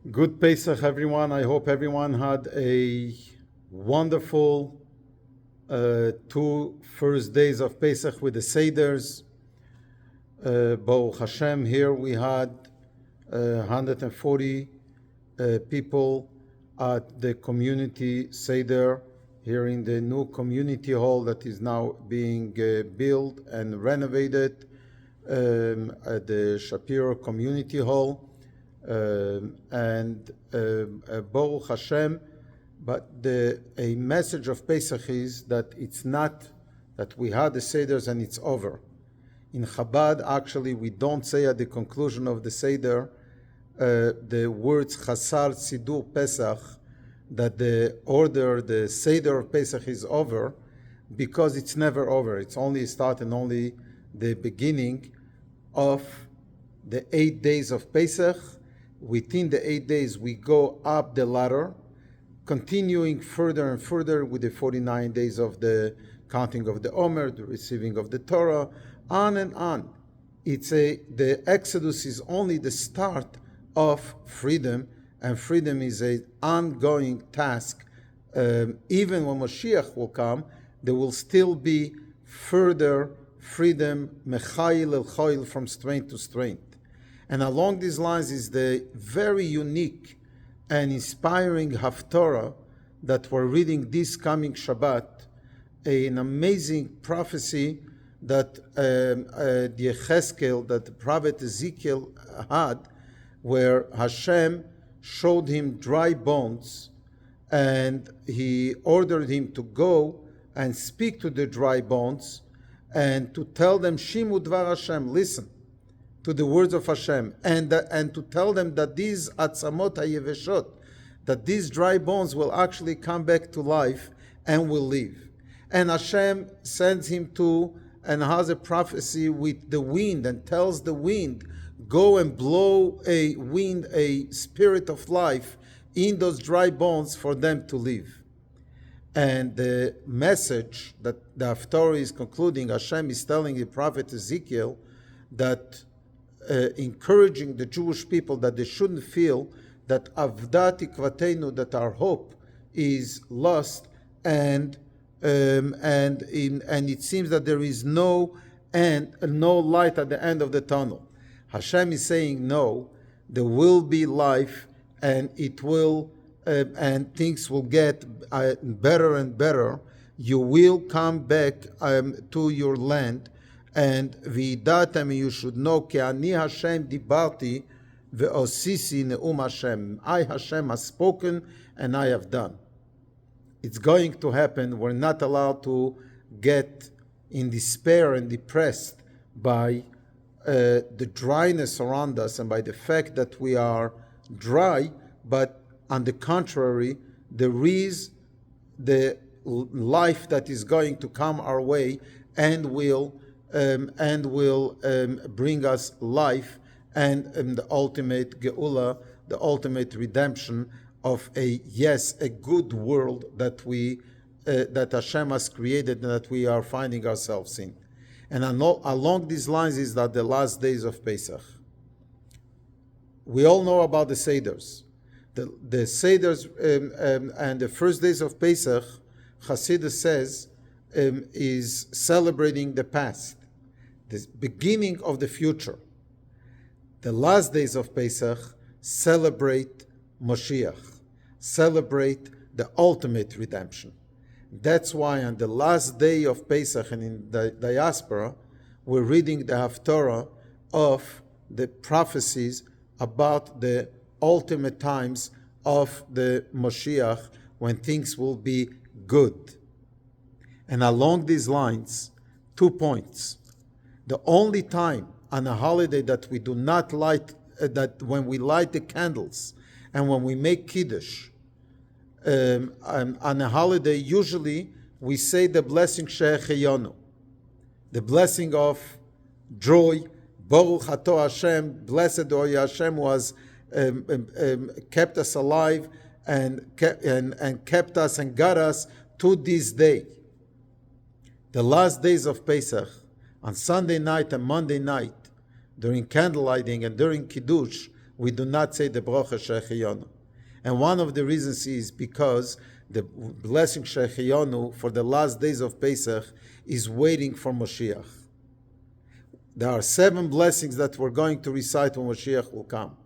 Good Pesach, everyone. I hope everyone had a wonderful two first days of Pesach with the Seders. Baruch Hashem, here we had 140 people at the community Seder here in the new community hall that is now being built and renovated at the Shapiro Community Hall. Baruch Hashem, but a message of Pesach is that it's not that we had the Seders and it's over. In Chabad, actually, we don't say at the conclusion of the Seder the words Chasar Sidur Pesach, that the Seder of Pesach is over, because it's never over. It's only start and only the beginning of the 8 days of Pesach. Within the 8 days, we go up the ladder, continuing further and further with the 49 days of the counting of the Omer, the receiving of the Torah, on and on. The Exodus is only the start of freedom, and freedom is an ongoing task. Even when Mashiach will come, there will still be further freedom, mechayil el choil, from strength to strength. And along these lines is the very unique and inspiring Haftorah that we're reading this coming Shabbat, an amazing prophecy that the Yecheskel, that the prophet Ezekiel had, where Hashem showed him dry bones, and he ordered him to go and speak to the dry bones and to tell them, Shimu Dvar Hashem, listen to the words of Hashem, and to tell them that these atzamot hayeveshot, that these dry bones will actually come back to life and will live. And Hashem sends him to and has a prophecy with the wind and tells the wind, go and blow a wind, a spirit of life in those dry bones for them to live. And the message that the Haftorah is concluding, Hashem is telling the prophet Ezekiel that encouraging the Jewish people that they shouldn't feel that avdat tikvatenu, that our hope is lost, and it seems that there is no end, no light at the end of the tunnel. Hashem is saying no, there will be life, and it will, and things will get better and better. You will come back to your land. And v'idatem, you should know, ki ani Hashem dibarti ve'osisi ne'um Hashem. I, Hashem, has spoken and I have done. It's going to happen. We're not allowed to get in despair and depressed by the dryness around us and by the fact that we are dry, but on the contrary, there is the life that is going to come our way and will bring us life and the ultimate geula, the ultimate redemption of a good world that that Hashem has created and that we are finding ourselves in. And along these lines is that the last days of Pesach. We all know about the Seders. The Seders and the first days of Pesach, Chassidus says, is celebrating the past, the beginning of the future. The last days of Pesach celebrate Moshiach, celebrate the ultimate redemption. That's why on the last day of Pesach and in the diaspora, we're reading the Haftorah of the prophecies about the ultimate times of the Moshiach, when things will be good. And along these lines, 2 points. The only time on a holiday that we do not light, that when we light the candles and when we make Kiddush, on a holiday, usually we say the blessing She'echeyonu, the blessing of joy, Baruch Ato Hashem, blessed are you Hashem, who has kept us alive and kept us and got us to this day. The last days of Pesach, on Sunday night and Monday night, during candle lighting and during Kiddush, we do not say the bracha Shehecheyanu. And one of the reasons is because the blessing Shehecheyanu for the last days of Pesach is waiting for Moshiach. There are 7 blessings that we're going to recite when Moshiach will come.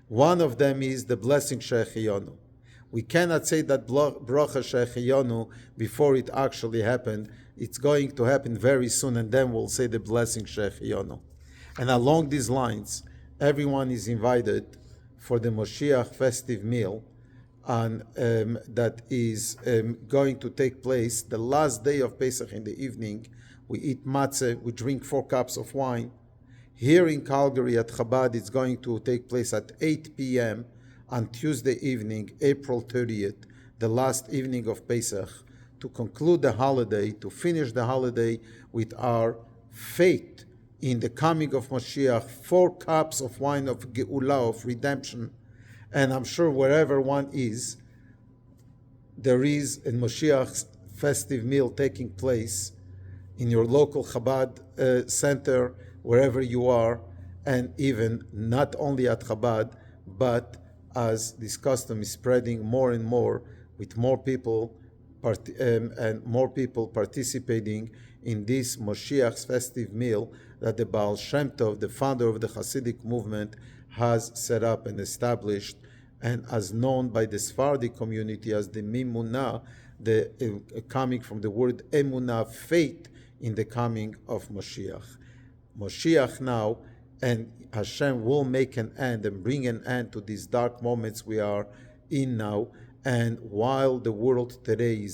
One of them is the blessing Shehecheyanu. We cannot say that bracha Shehecheyanu before it actually happened. It's going to happen very soon, and then we'll say the blessing Shehecheyanu. And along these lines, everyone is invited for the Moshiach festive meal, and that is going to take place the last day of Pesach in the evening. We eat matzah, we drink 4 cups of wine. Here in Calgary at Chabad, it's going to take place at 8 p.m. on Tuesday evening, April 30th, the last evening of Pesach, to conclude the holiday, to finish the holiday with our faith in the coming of Mashiach, 4 cups of wine of Geulah, of redemption. And I'm sure wherever one is, there is a Mashiach's festive meal taking place in your local Chabad center, wherever you are, and even not only at Chabad, but as this custom is spreading more and more, with more people and more people participating in this Moshiach's festive meal that the Baal Shem Tov, the founder of the Hasidic movement, has set up and established, and as known by the Sephardic community as the Mimunah, coming from the word Emunah, faith in the coming of Moshiach. Moshiach now, and Hashem will make an end and bring an end to these dark moments we are in now. And while the world today is